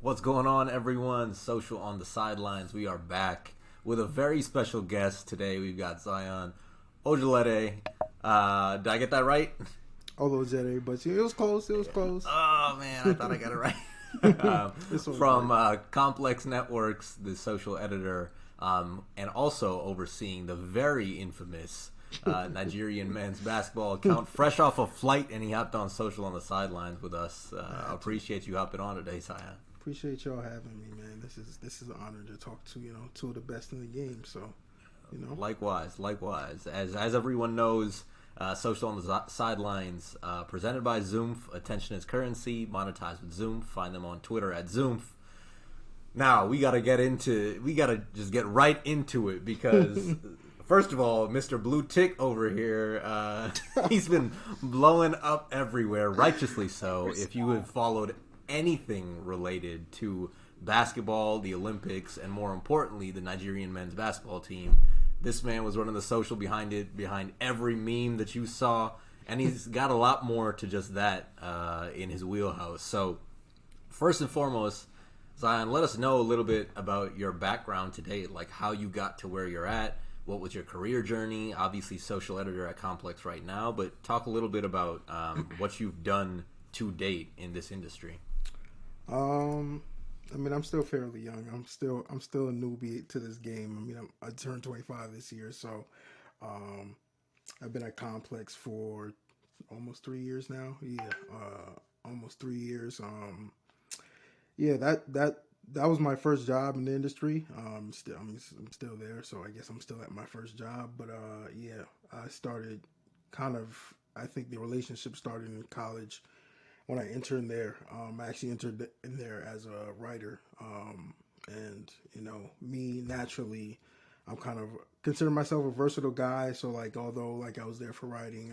What's going on, everyone? Social on the Sidelines. We are back with a very special guest today. We've got Zion Olojede. Did I get that right? Olojede, but it was close. It was close. Oh, man, I thought I got it right. From Complex Networks, the social editor, and also overseeing the very infamous Nigerian men's basketball account, fresh off a flight, and he hopped on Social on the Sidelines with us. Appreciate you hopping on today, Zion. Appreciate y'all having me, man. This is an honor to talk to two of the best in the game. So, likewise. As everyone knows, Social on the Sidelines, presented by Zoomf. Attention is currency. Monetized with Zoomf. Find them on Twitter at Zoomf. Now we gotta just get right into it because. First of all, Mr. Blue Tick over here, he's been blowing up everywhere, righteously so. If you have followed anything related to basketball, the Olympics, and more importantly, the Nigerian men's basketball team, this man was running the social behind it, behind every meme that you saw, and he's got a lot more to just that in his wheelhouse. So, first and foremost, Zion, let us know a little bit about your background today, like how you got to where you're at. What was your career journey? Obviously, social editor at Complex right now, but talk a little bit about what you've done to date in this industry. I'm still fairly young. I'm still a newbie to this game. I turned 25 this year, so I've been at Complex for almost 3 years now. Yeah, almost 3 years. That was my first job in the industry. I'm still there, so I guess I'm still at my first job. But I started I think the relationship started in college when I entered there. I actually entered in there as a writer, and me naturally, I'm kind of consider myself a versatile guy. So although I was there for writing,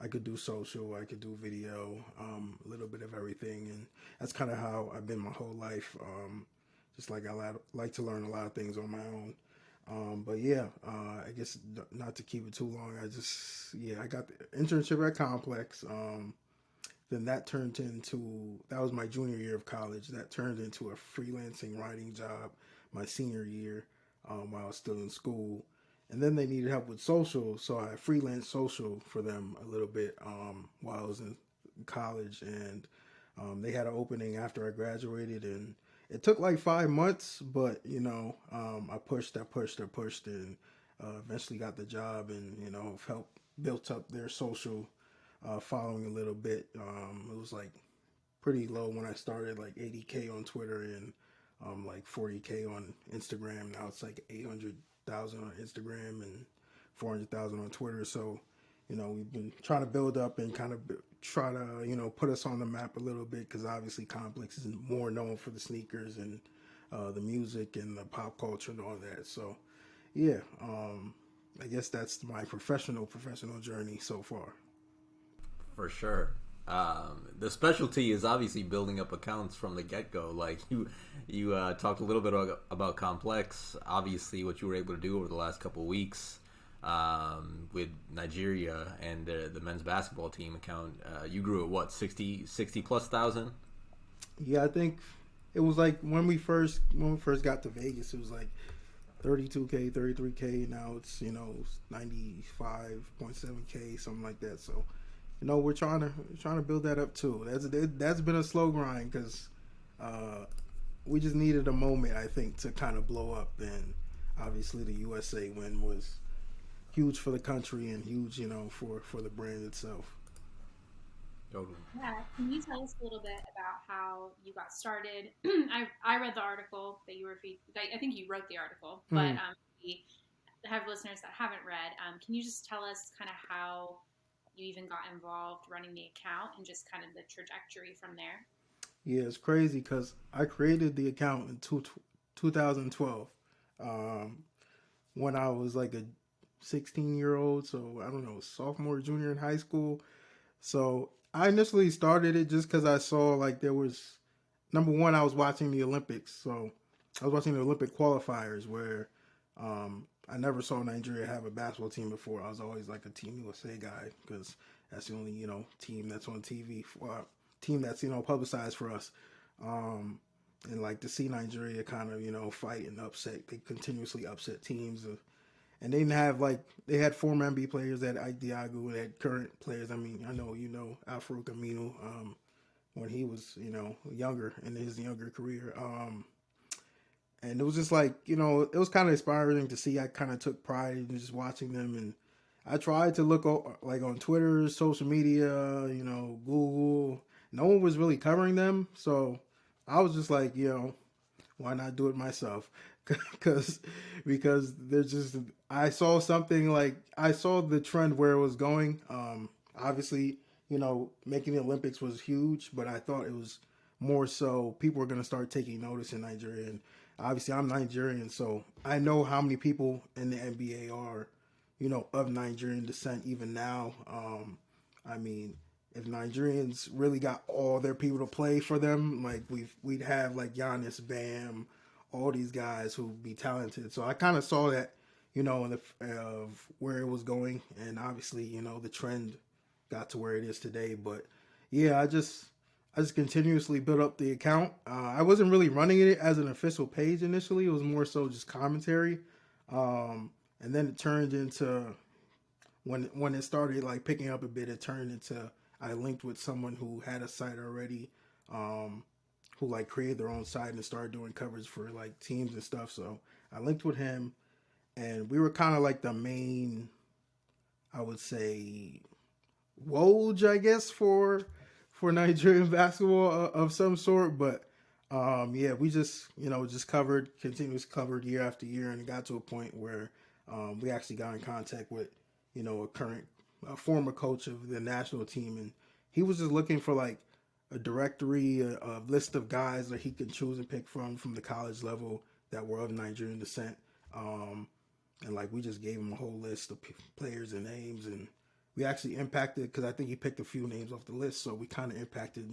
I could do social, I could do video, a little bit of everything, and that's kind of how I've been my whole life. I like to learn a lot of things on my own. I guess not to keep it too long. I got the internship at Complex. Then that was my junior year of college. That turned into a freelancing writing job my senior year while I was still in school. And then they needed help with social, so I freelanced social for them a little bit while I was in college. And they had an opening after I graduated, and it took like 5 months, but I pushed, and eventually got the job, and helped built up their social following a little bit. It was like pretty low when I started, like 80K on Twitter and like 40K on Instagram. Now it's like 800,000 on Instagram and 400,000 on Twitter. So, we've been trying to build up and kind of try to, put us on the map a little bit, because obviously Complex is more known for the sneakers and the music and the pop culture and all that. So, I guess that's my professional journey so far. For sure. The specialty is obviously building up accounts from the get-go. Like you talked a little bit about Complex, obviously what you were able to do over the last couple of weeks with Nigeria and the men's basketball team account. You grew at what, 60 plus thousand? Yeah, I think it was like when we first got to Vegas, it was like 32K, 33K. Now it's 95.7K, something like that. So we're trying to build that up too. That's been a slow grind, because we just needed a moment, I think, to kind of blow up. And obviously the USA win was huge for the country and huge, for the brand itself. Totally. Yeah, can you tell us a little bit about how you got started? I read the article that you were I think you wrote the article, but we have listeners that haven't read. Can you just tell us kind of how you even got involved running the account and just kind of the trajectory from there? Yeah, it's crazy because I created the account in 2012 when I was like a 16-year-old, so I don't know, sophomore, junior in high school. So I initially started it just because I saw like there was, number one, I was watching the Olympics. So I was watching the Olympic qualifiers where I never saw Nigeria have a basketball team before. I was always like a Team USA guy because that's the only, team that's on TV, team that's, publicized for us. and like to see Nigeria kind of fight and upset. They continuously upset teams, and they didn't have like they had former NBA players, that Ike Diagu, they had current players. I mean, I know Al-Farouq Aminu, when he was younger in his younger career. And it was just like, it was kind of inspiring to see. I kind of took pride in just watching them. And I tried to look like on Twitter, social media, Google. No one was really covering them. So I was just like, why not do it myself? because there's just, I saw something, like I saw the trend where it was going. Obviously, making the Olympics was huge, but I thought it was more so people were going to start taking notice in Nigeria. And obviously, I'm Nigerian, so I know how many people in the NBA are, of Nigerian descent even now. I mean, if Nigerians really got all their people to play for them, like we'd have like Giannis, Bam, all these guys who'd be talented. So I kind of saw that, in the of where it was going, and obviously, the trend got to where it is today. But yeah, I just continuously built up the account. I wasn't really running it as an official page initially. It was more so just commentary, and then it turned into when it started like picking up a bit. It turned into I linked with someone who had a site already, who like created their own site and started doing coverage for like teams and stuff. So I linked with him, and we were kind of like the main, I would say, Woj, I guess, for Nigerian basketball of some sort. But yeah, we just just continuous covered year after year, and it got to a point where we actually got in contact with a former coach of the national team, and he was just looking for like a directory, a list of guys that he could choose and pick from the college level that were of Nigerian descent. And like we just gave him a whole list of players and names, and we actually impacted, because I think he picked a few names off the list, so we kind of impacted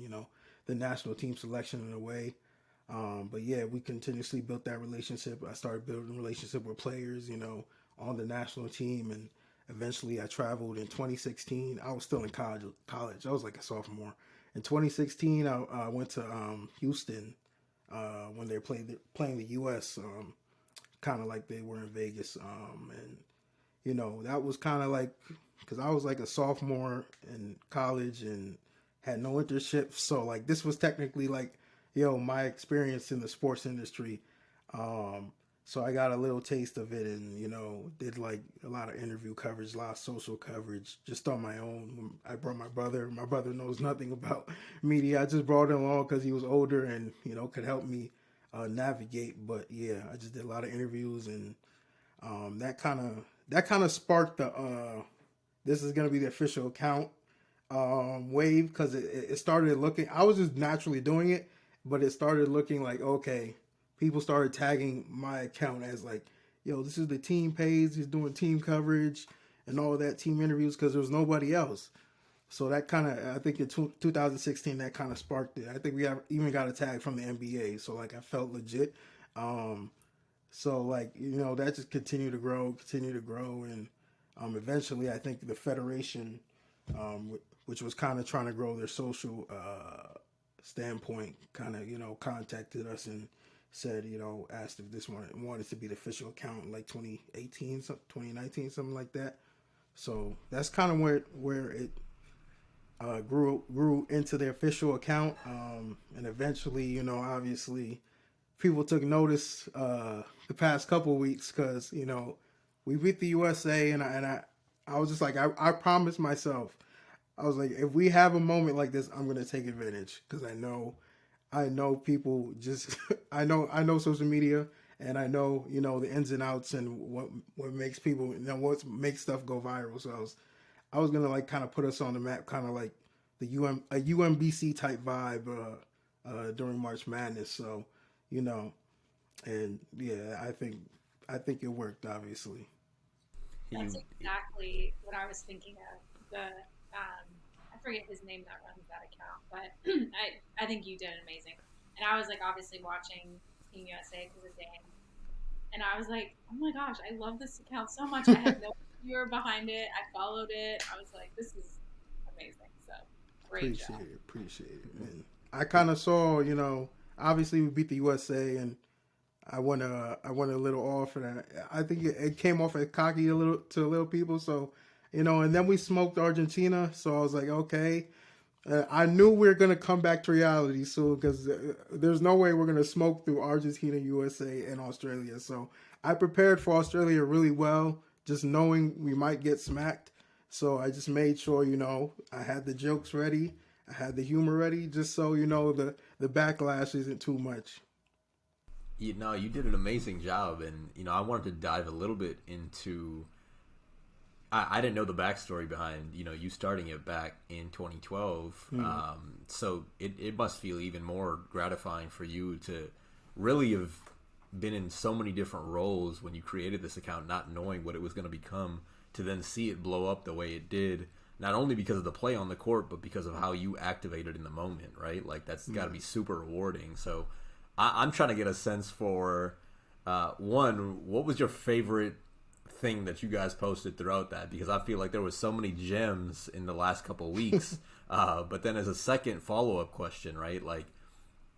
the national team selection in a way. But yeah, we continuously built that relationship. I started building a relationship with players, on the national team, and eventually I traveled in 2016. I was still in college. I was like a sophomore. In 2016, I went to Houston when they were playing the U.S. Kind of like they were in Vegas, and that was kind of like, because I was like a sophomore in college and had no internship, so like this was technically like my experience in the sports industry. So I got a little taste of it, and did like a lot of interview coverage, a lot of social coverage, just on my own. I brought my brother. My brother knows nothing about media. I just brought him along because he was older and could help me navigate. But yeah, I just did a lot of interviews, and that kind of sparked the this is gonna be the official account wave, because it started looking. I was just naturally doing it, but it started looking like, okay, people started tagging my account as like, yo, this is the team page. He's doing team coverage and all of that, team interviews, because there was nobody else. So that kind of, I think in 2016, that kind of sparked it. I think even got a tag from the NBA. So like I felt legit. So like that just continued to grow, and eventually I think the federation, which was kind of trying to grow their social standpoint, kind of contacted us and said, asked if this wanted to be the official account in like 2018, 2019, something like that. So that's kind of where it grew into the official account, and eventually, obviously, people took notice the past couple of weeks, because we beat the USA, and I was just like, I promised myself, I was like, if we have a moment like this, I'm gonna take advantage, because I know people just I know social media, and I know the ins and outs and what makes people what makes stuff go viral. So I was gonna like kind of put us on the map, kind of like a UMBC type vibe during March Madness. So and yeah, I think it worked, obviously. That's exactly what I was thinking of. I forget his name that runs that account, but I think you did amazing. And I was like obviously watching Team USA because of Dan, and I was like, oh my gosh, I love this account so much. I had no idea you were behind it. I followed it. I was like, this is amazing. So great job. Appreciate it. And I kind of saw, obviously we beat the USA, and I went a little off for that. I think it came off as cocky a little to little people. So, and then we smoked Argentina. So I was like, okay. I knew we were gonna come back to reality soon because there's no way we're gonna smoke through Argentina, USA, and Australia. So I prepared for Australia really well, just knowing we might get smacked. So I just made sure, I had the jokes ready, I had the humor ready, just so the backlash isn't too much. You did an amazing job, and I wanted to dive a little bit into. I didn't know the backstory behind you starting it back in 2012. So it must feel even more gratifying for you to really have been in so many different roles when you created this account, not knowing what it was going to become, to then see it blow up the way it did. Not only because of the play on the court, but because of how you activated in the moment, right? Like that's got to be super rewarding. So I'm trying to get a sense for one, what was your favorite thing that you guys posted throughout that? Because I feel like there was so many gems in the last couple of weeks. But then as a second follow-up question, right? Like,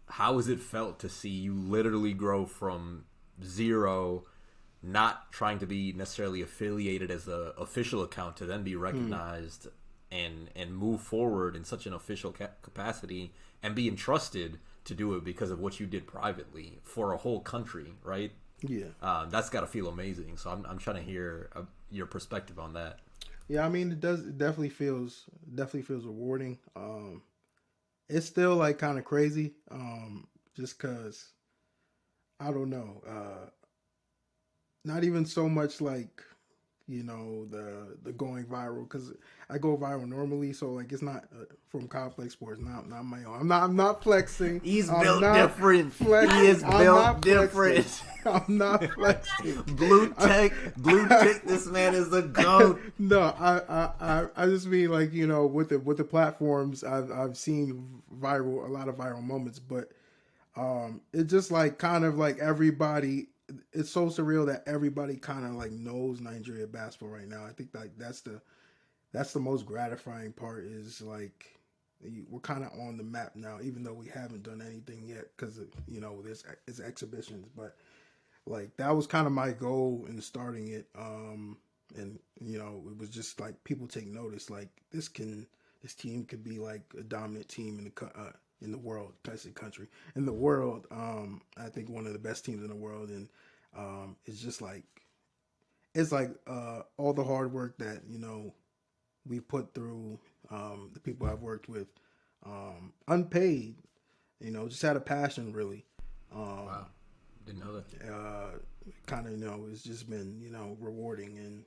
how has it felt to see you literally grow from zero, not trying to be necessarily affiliated as a official account, to then be recognized and move forward in such an official capacity and be entrusted to do it because of what you did privately for a whole country, right? Yeah. That's got to feel amazing. So I'm trying to hear your perspective on that. Yeah, I mean, it definitely feels rewarding. It's still like kind of crazy, just cause I don't know. Not even so much like the going viral, because I go viral normally, so like it's not from complex sports, not my own. I'm not flexing. He's I'm built not different. flexing. He is I'm built not different. flexing. I'm not flexing. Blue tick. This man is the GOAT. No, I just mean like with the platforms I've seen a lot of viral moments, but it's just like kind of like everybody. It's so surreal that everybody kind of like knows Nigeria basketball right now. I think like that's the most gratifying part, is like we're kind of on the map now, even though we haven't done anything yet because there's it's exhibitions. But like that was kind of my goal in starting it, and it was just like people take notice. Like this team could be like a dominant team in the world. I say country in the world. I think one of the best teams in the world, and it's just like all the hard work that we put through, the people I've worked with, unpaid, just out of passion, really. Wow, didn't know that. Kind of, it's just been, rewarding, and,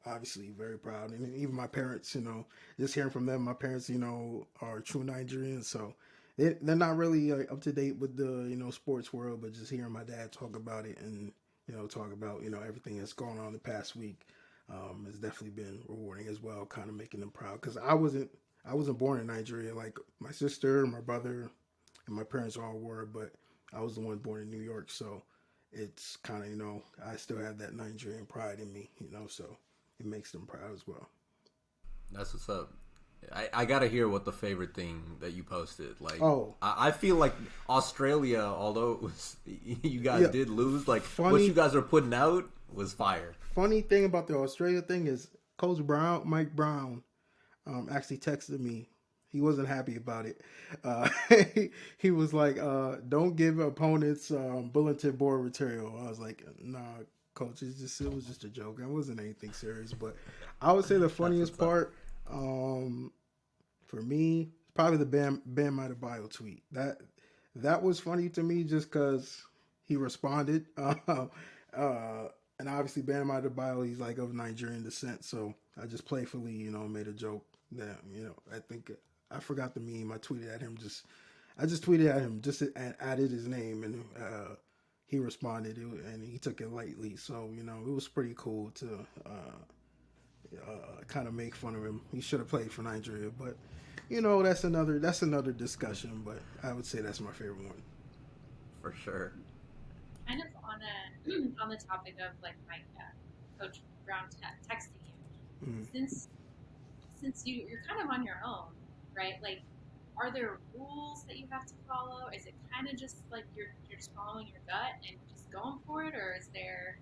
obviously very proud. And even my parents, just hearing from them, my parents, are true Nigerians. So they're not really up to date with the, sports world, but just hearing my dad talk about it and, talk about, everything that's going on the past week, has definitely been rewarding as well, kind of making them proud. Because I wasn't born in Nigeria. Like my sister, my brother, and my parents all were, but I was the one born in New York. So it's kind of, I still have that Nigerian pride in me, so it makes them proud as well. That's what's up. I gotta hear what the favorite thing that you posted. Like, Oh, I feel like Australia, although it was you guys did lose, like what Funny- you guys are putting out was fire. Funny thing about the Australia thing is Coach Mike Brown, actually texted me. He wasn't happy about it. He was like, "Don't give opponents bulletin board material." I was like, "Nah, coach, it was just a joke. It wasn't anything serious." But I would say the funniest part, for me, probably the Bam Adebayo tweet. That was funny to me just because he responded. And obviously Bam Adebayo, he's like of Nigerian descent, so I just playfully, made a joke that, I think I forgot the meme. I just tweeted at him, just added his name, and he responded, and he took it lightly. So it was pretty cool to kind of make fun of him. He should have played for Nigeria, but that's another discussion. But I would say that's my favorite one. For sure. Kind of on on the topic of like my coach Brown texting you, Mm. since you're kind of on your own, right? Like are there rules that you have to follow? Is it kind of just like you're just following your gut and just going for it, or is there?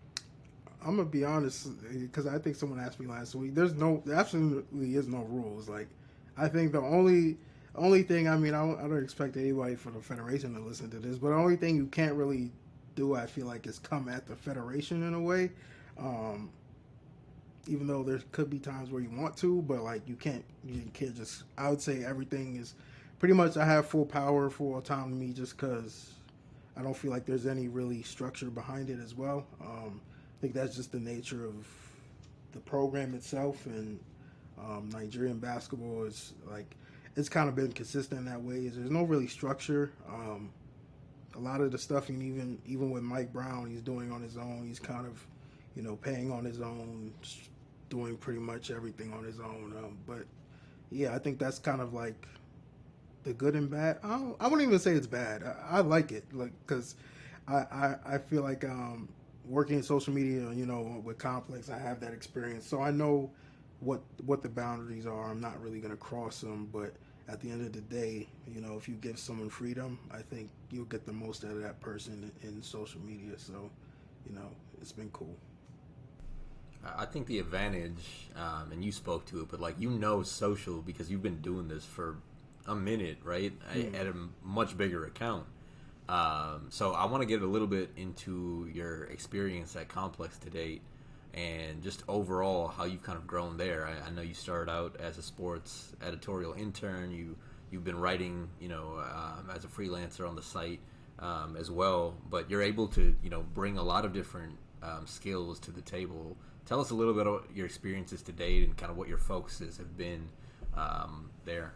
I'm gonna be honest because I think someone asked me last week. There absolutely is no rules. Like, I think the only thing, I mean, I don't expect anybody from the federation to listen to this, but the only thing you can't really do, I feel like, is come at the federation in a way. Um, Even though there could be times where you want to, but like you can't just. I would say everything is pretty much. I have full power, full autonomy, just because I don't feel like there's any really structure behind it as well. I think that's just the nature of the program itself, and Nigerian basketball is like it's kind of been consistent in that way. Is there's no really structure. A lot of the stuff, and even with Mike Brown, he's doing on his own. He's kind of, paying on his own, doing pretty much everything on his own. But yeah, I think that's kind of like the good and bad. I wouldn't even say it's bad. I like it, like because I feel like working in social media, with Complex, I have that experience, so I know what the boundaries are. I'm not really gonna cross them, but at the end of the day, if you give someone freedom, I think you'll get the most out of that person in social media. So, it's been cool. I think the advantage, and you spoke to it, but like social because you've been doing this for a minute, right? At a much bigger account. So I want to get a little bit into your experience at Complex to date, and just overall how you've kind of grown there. I know you started out as a sports editorial intern. You've been writing, as a freelancer on the site as well. But you're able to, bring a lot of different skills to the table. Tell us a little bit about your experiences to date and kind of what your focuses have been there.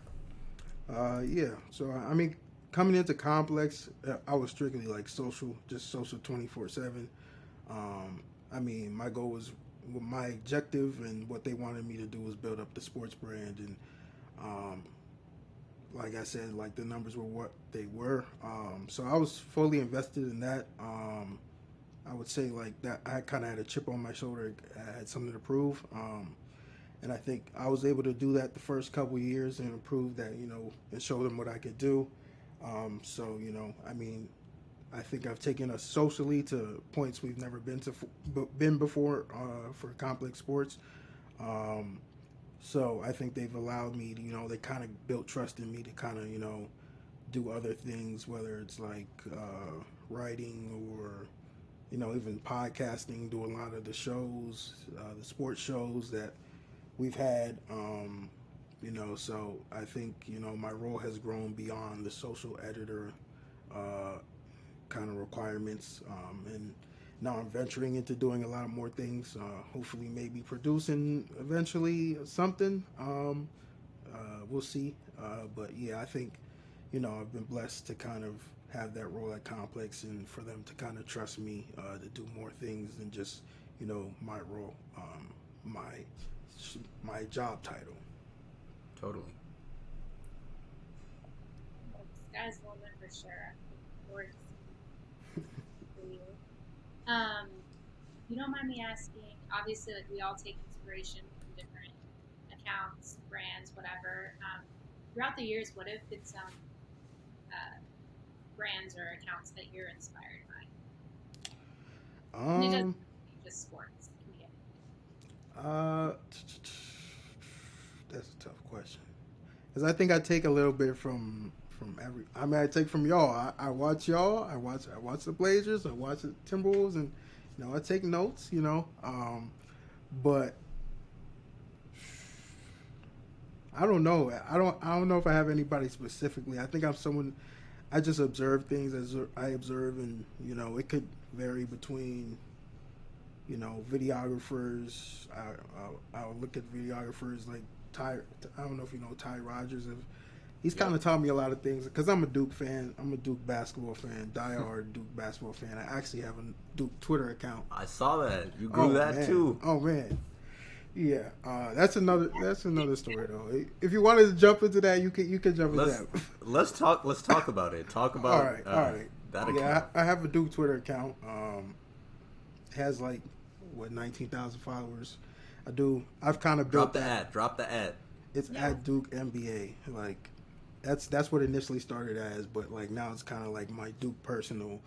Yeah. So I mean, coming into Complex, I was strictly like just social 24/7. I mean, my objective and what they wanted me to do was build up the sports brand, and um, like I said, like the numbers were what they were. So I was fully invested in that. I would say like that I kind of had a chip on my shoulder. I had something to prove. And I think I was able to do that the first couple years and prove that, and show them what I could do. So, I mean, I think I've taken us socially to points we've never been before for Complex Sports. Um, so I think they've allowed me to, they kind of built trust in me to kind of, do other things, whether it's like writing or, even podcasting, do a lot of the shows, the sports shows that we've had. So I think, my role has grown beyond the social editor kind of requirements. And now I'm venturing into doing a lot of more things. Hopefully, maybe producing eventually something. We'll see. But yeah, I think, I've been blessed to kind of have that role at Complex and for them to kind of trust me to do more things than just, my role, my my job title. Totally. Well, the sky's the limit for sure. I'm looking forward to seeing for you. If you don't mind me asking, obviously, like we all take inspiration from different accounts, brands, whatever. Throughout the years, what have been some uh, brands or accounts that you're inspired by? And it doesn't Um, have to be just sports. It can be anything. uh, that's a tough question because I think I take a little bit from every. I mean, I take from y'all. I watch y'all. I watch the Blazers. I watch the Timberwolves, and I take notes. But I don't know. I don't know if I have anybody specifically. I think I'm someone. I just observe things as I observe, and it could vary between videographers. I'll look at videographers like Ty. I don't know if you know Ty Rogers. He's kind Yep. of taught me a lot of things because I'm a Duke fan. I'm a Duke basketball fan, diehard Duke basketball fan. I actually have a Duke Twitter account. I saw that. You grew that Man. too. Oh man, yeah. That's another story though. If you wanted to jump into that, you can jump into Let's that. let's talk about it. Talk All about right, all right. that Yeah, account. I have a Duke Twitter account. It has like 19,000 followers. I've kind of built Drop the that. ad. Drop the ad. It's Yeah. at Duke NBA. Like, that's what initially started as, but like now it's kind of like my Duke personal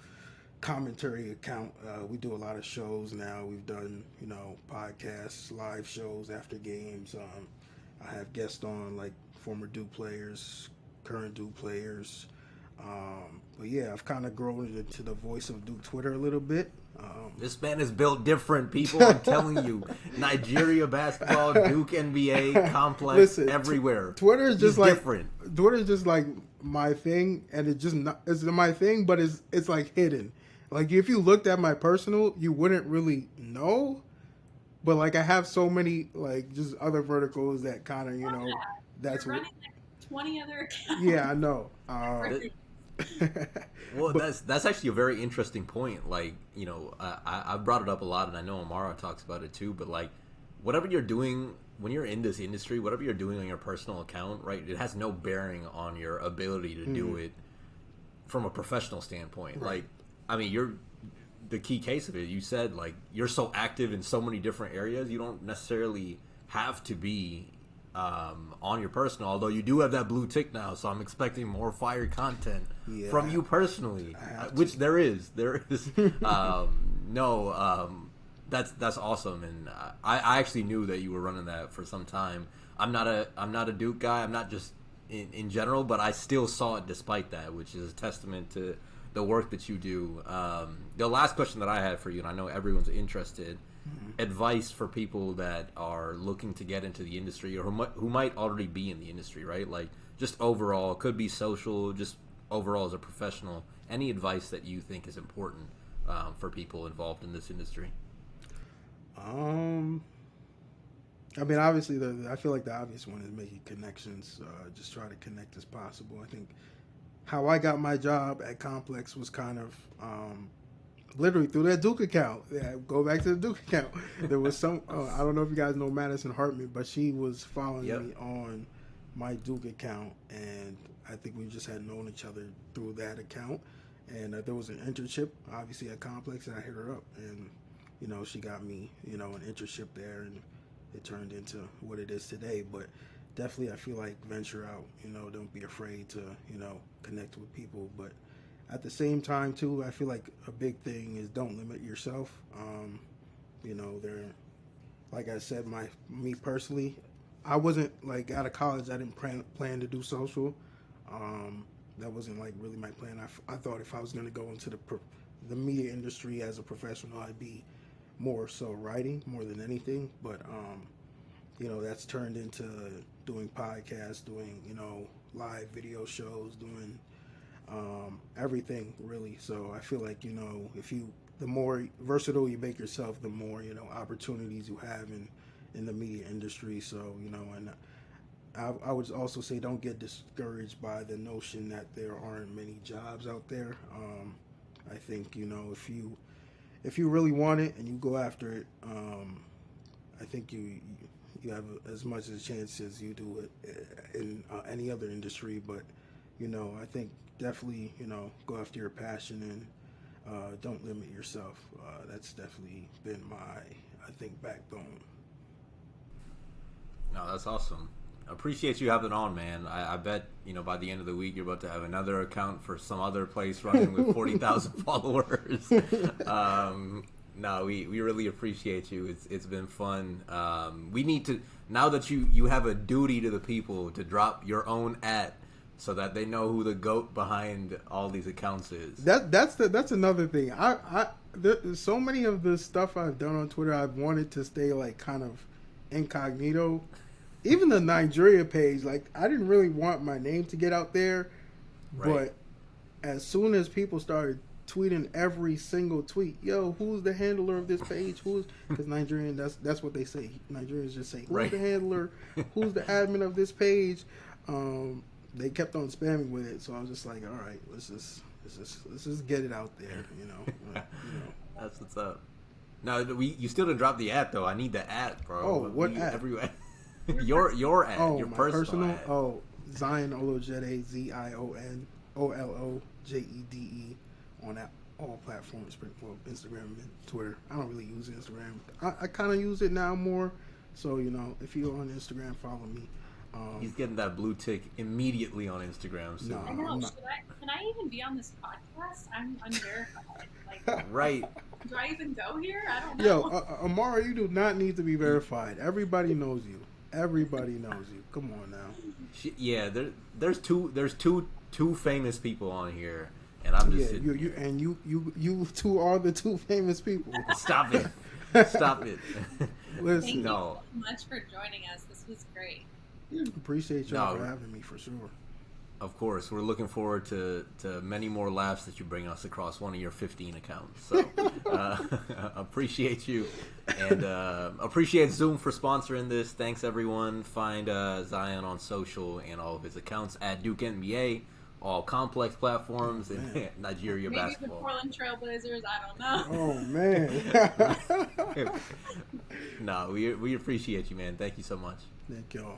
commentary account. We do a lot of shows now. We've done, podcasts, live shows after games. I have guests on like former Duke players, current Duke players. But yeah, I've kind of grown into the voice of Duke Twitter a little bit. This man is built different, people. I'm telling you, Nigeria basketball, Duke NBA complex, Listen, everywhere. Twitter is just like different. Twitter is just like my thing, and it's my thing, but it's like hidden. Like if you looked at my personal, you wouldn't really know. But like I have so many like just other verticals that kind of that's You're what. running like 20 other accounts. Yeah, I know. Well, that's actually a very interesting point. Like, I've brought it up a lot, and I know Amara talks about it too. But like, whatever you're doing when you're in this industry, whatever you're doing on your personal account, right? It has no bearing on your ability to do it from a professional standpoint. Right. Like, I mean, you're the key case of it. You said like you're so active in so many different areas. You don't necessarily have to be on your personal, although you do have that blue tick now, so I'm expecting more fire content from you personally, which there is. That's awesome, and I actually knew that you were running that for some time. I'm not a Duke guy. I'm not just in general, but I still saw it despite that, which is a testament to the work that you do. The last question that I had for you, and I know everyone's interested. Advice for people that are looking to get into the industry or who might already be in the industry, right? Like just overall, could be social, just overall as a professional. Any advice that you think is important for people involved in this industry? I mean, obviously, I feel like the obvious one is making connections. Just try to connect as possible. I think how I got my job at Complex was kind of literally through that Duke account. Yeah, go back to the Duke account. There was some, I don't know if you guys know Madison Hartman, but she was following me on my Duke account, and I think we just had known each other through that account. And there was an internship, obviously, at Complex, and I hit her up, and, she got me, an internship there, and it turned into what it is today. But definitely, I feel like venture out, don't be afraid to, connect with people. But at the same time, too, I feel like a big thing is don't limit yourself. Like I said, me personally, I wasn't like out of college. I didn't plan to do social. That wasn't like really my plan. I thought if I was going to go into the media industry as a professional, I'd be more so writing more than anything. But that's turned into doing podcasts, doing live video shows, doing everything really. So I feel like the more versatile you make yourself, the more opportunities you have in the media industry. So and I would also say don't get discouraged by the notion that there aren't many jobs out there. I think if you really want it and you go after it, I think you have as much as a chance as you do it in any other industry. But I think definitely, go after your passion and don't limit yourself. That's definitely been I think, backbone. No, that's awesome. I appreciate you having on, man. I bet, by the end of the week, you're about to have another account for some other place running with 40,000 followers. No, we really appreciate you. It's been fun. We need to, now that you have a duty to the people to drop your own @ so that they know who the GOAT behind all these accounts is. That's another thing. There's so many of the stuff I've done on Twitter, I've wanted to stay like kind of incognito. Even the Nigeria page, like I didn't really want my name to get out there, right. But as soon as people started tweeting every single tweet, yo, who's the handler of this page? Because Nigerian, that's what they say. Nigerians just say, who's the handler? Who's the admin of this page? They kept on spamming with it, so I was just like, all right, let's just get it out there, That's what's up. No, you still didn't drop the @ though. I need the @ bro. Oh, what @ everywhere. your @ your personal @ Oh, Zion Olojede, ZionOlojede on all platforms, well, Instagram and Twitter. I don't really use Instagram. I kind of use it now more. So if you're on Instagram, follow me. He's getting that blue tick immediately on Instagram. So. No. I know. I'm not. Can I even be on this podcast? I'm unverified. Like, Right. do I even go here? I don't know. Yo, Amara, you do not need to be verified. Everybody knows you. Everybody knows you. Come on now. Yeah, there's two famous people on here, and I'm just Yeah, you two are the two famous people. Stop it. Stop it. Listen, Thank you No. so much for joining us. This was great. appreciate y'all No. for having me for sure. Of course, we're looking forward to many more laughs that you bring us across one of your 15 accounts. So, appreciate you, and appreciate Zoom for sponsoring this. Thanks, everyone. Find Zion on social and all of his accounts at Duke NBA, all complex platforms in Nigeria Maybe basketball. the Portland Trailblazers. I don't know. Oh man. No, we appreciate you, man. Thank you so much. Thank y'all.